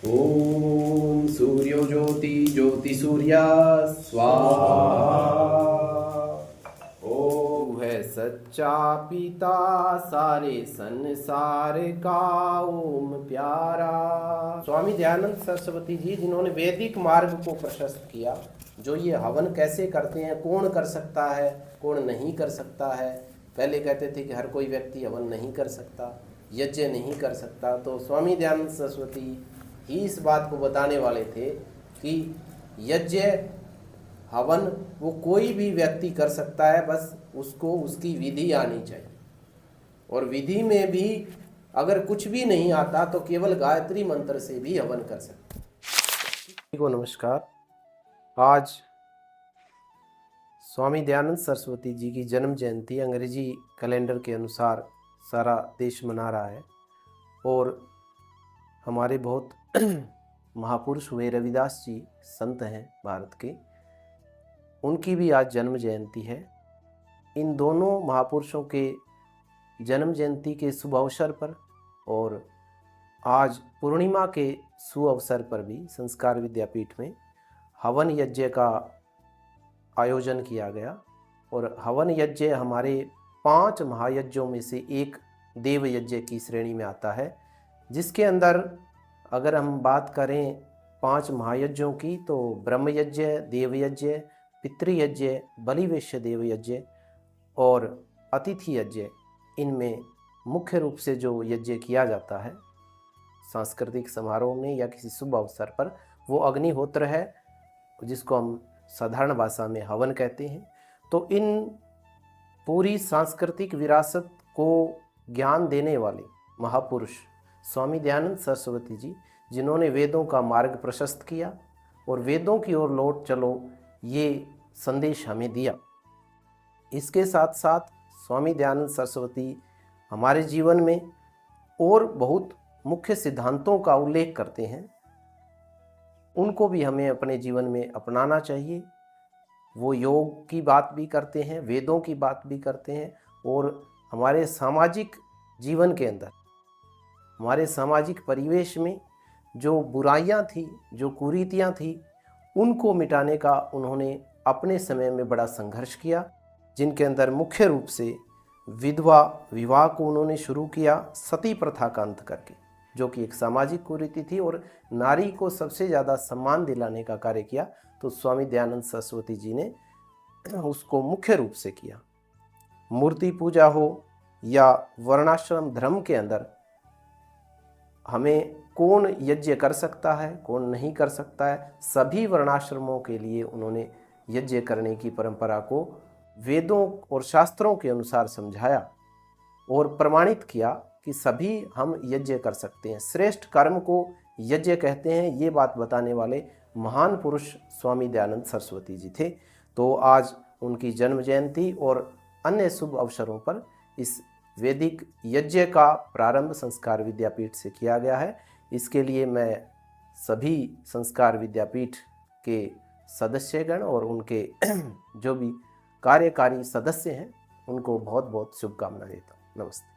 ओम सूर्यो ज्योति ज्योति सूर्या स्वाहा। ओम है सच्चा पिता सारे संसार का ओम प्यारा। स्वामी दयानंद सरस्वती जी, जिन्होंने वैदिक मार्ग को प्रशस्त किया, जो ये हवन कैसे करते हैं, कौन कर सकता है, कौन नहीं कर सकता है। पहले कहते थे कि हर कोई व्यक्ति हवन नहीं कर सकता, यज्ञ नहीं कर सकता, तो स्वामी दयानंद सरस्वती ही इस बात को बताने वाले थे कि यज्ञ हवन वो कोई भी व्यक्ति कर सकता है, बस उसको उसकी विधि आनी चाहिए। और विधि में भी अगर कुछ भी नहीं आता तो केवल गायत्री मंत्र से भी हवन कर सकते हैं। को नमस्कार। आज स्वामी दयानंद सरस्वती जी की जन्म जयंती अंग्रेजी कैलेंडर के अनुसार सारा देश मना रहा है, और हमारे बहुत महापुरुष हुए रविदास जी संत हैं भारत के, उनकी भी आज जन्म जयंती है। इन दोनों महापुरुषों के जन्म जयंती के शुभ अवसर पर और आज पूर्णिमा के शुभ अवसर पर भी संस्कार विद्यापीठ में हवन यज्ञ का आयोजन किया गया। और हवन यज्ञ हमारे 5 महायज्ञों में से एक देव यज्ञ की श्रेणी में आता है, जिसके अंदर अगर हम बात करें 5 महायज्ञों की तो ब्रह्म यज्ञ, देव यज्ञ, पितृयज्ञ, बलिवेश्य देव यज्ञ और अतिथि यज्ञ, इनमें मुख्य रूप से जो यज्ञ किया जाता है सांस्कृतिक समारोह में या किसी शुभ अवसर पर, वो अग्निहोत्र है, जिसको हम साधारण भाषा में हवन कहते हैं। तो इन पूरी सांस्कृतिक विरासत को ज्ञान देने वाले महापुरुष स्वामी दयानंद सरस्वती जी, जिन्होंने वेदों का मार्ग प्रशस्त किया और वेदों की ओर लौट चलो ये संदेश हमें दिया। इसके साथ साथ स्वामी दयानंद सरस्वती हमारे जीवन में और बहुत मुख्य सिद्धांतों का उल्लेख करते हैं, उनको भी हमें अपने जीवन में अपनाना चाहिए। वो योग की बात भी करते हैं, वेदों की बात भी करते हैं, और हमारे सामाजिक जीवन के अंदर, हमारे सामाजिक परिवेश में जो बुराइयां थी, जो कुरीतियां थी, उनको मिटाने का उन्होंने अपने समय में बड़ा संघर्ष किया, जिनके अंदर मुख्य रूप से विधवा विवाह को उन्होंने शुरू किया सती प्रथा का अंत करके, जो कि एक सामाजिक कुरीति थी, और नारी को सबसे ज़्यादा सम्मान दिलाने का कार्य किया तो स्वामी दयानंद सरस्वती जी ने उसको मुख्य रूप से किया। मूर्ति पूजा हो या वर्णाश्रम धर्म के अंदर हमें कौन यज्ञ कर सकता है, कौन नहीं कर सकता है, सभी वर्णाश्रमों के लिए उन्होंने यज्ञ करने की परंपरा को वेदों और शास्त्रों के अनुसार समझाया और प्रमाणित किया कि सभी हम यज्ञ कर सकते हैं। श्रेष्ठ कर्म को यज्ञ कहते हैं, ये बात बताने वाले महान पुरुष स्वामी दयानंद सरस्वती जी थे। तो आज उनकी जन्म जयंती और अन्य शुभ अवसरों पर इस वैदिक यज्ञ का प्रारंभ संस्कार विद्यापीठ से किया गया है। इसके लिए मैं सभी संस्कार विद्यापीठ के सदस्यगण और उनके जो भी कार्यकारी सदस्य हैं, उनको बहुत बहुत शुभकामनाएं देता हूँ। नमस्ते।